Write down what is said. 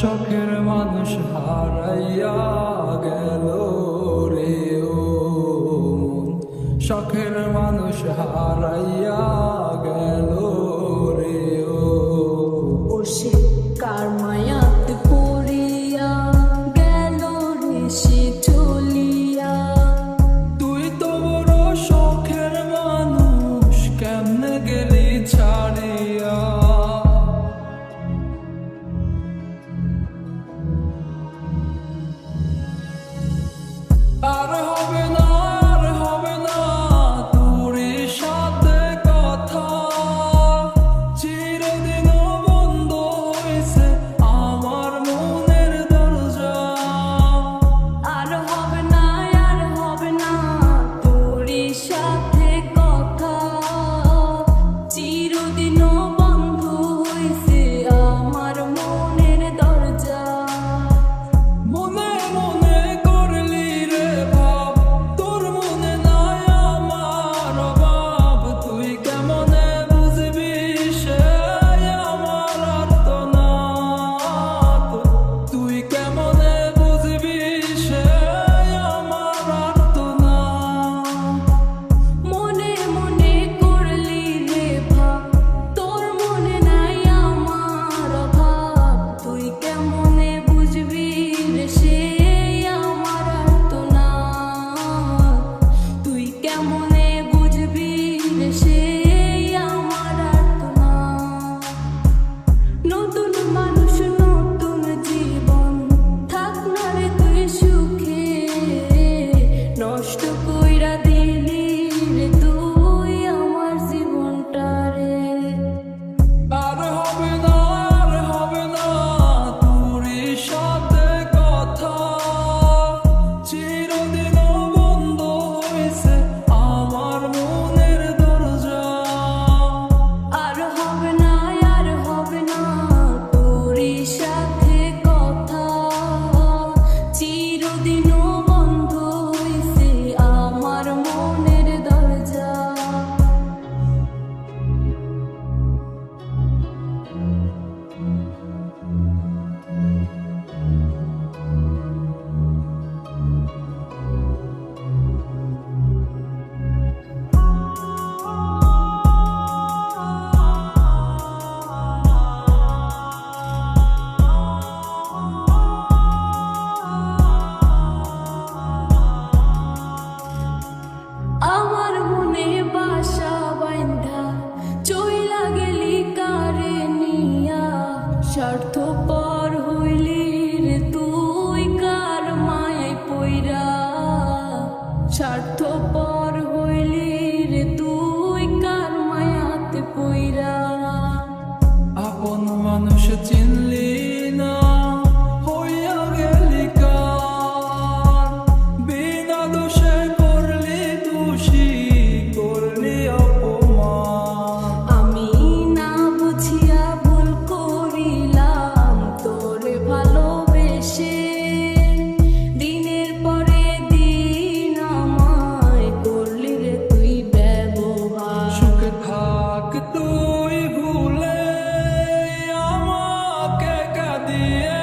শখের মানুষ হারাইয়া গেল রে ও মন, শখের মানুষ হারাইয়া গেল রে ও। ও সে কার মায়াতে পড়িয়া গেল রে সে চলিয়া। তুই তো বড় শখের মানুষ, কেমনে গেলি ছাড়িয়া। আর হবে না, আর হবে না তোর সাথে কথা, চিরদিনও বন্ধ হয়েছে আমার মনের দরজা। আর হবে না, আর হবে না তোর সাথে কথা, চিরদিনও বন্ধ হয়েছে আমার মনের দরজা। মনে মনে করলি রে ভাব, তোর মনে নাই আমার অভাব। তুই কেমনে বুঝবি সে আমার আর্তনাদ, তুই কেমনে বুঝবি সে আমার আর্তনাদ। মনে মনে করলি রে ভাব, তোর মনে নাই আমার অভাব। তুই কেমনে বুঝবি রে সে আমার আর্তনাদ, তুই কেমনে বুঝবি রে সে আমার আর্তনাদ। নতুন মানুষ নতুন জীবন, থাক না রে তুই সুখে, নষ্ট কইরা দিলি রে তুই আমার জীবনটা রে। আর হবে না, আর হবে না তোর সাথে কথা, চিরদিনও বন্ধ হয়েছে আমার মনের দরজা। আর হবে না, আর হবে না তোর সাথে কথা, চিরদিনও বন্ধ হইছে আমার মনের দরজা। আমার মনে বাসা বাইন্ধা চইলা গেলি কারে নিয়া, স্বার্থপর হইলি রে তুই কার মায়ায় পইরা। স্বার্থপর হইলি রে তুই কার মায়াতে পইরা। আপন মানুষ চিনলি না, হইয়া গেলি কার, বিনা দোষে করলি দোষী, করলি অপমান। আমি না বুঝিয়া ভুল করিলাম তোরে ভালোবেসে, দিনের পরে দিন আমায় করলি রে তুই ব্যবহার। সুখে থাক তুই ভুলে আমাকে কাঁদিয়ে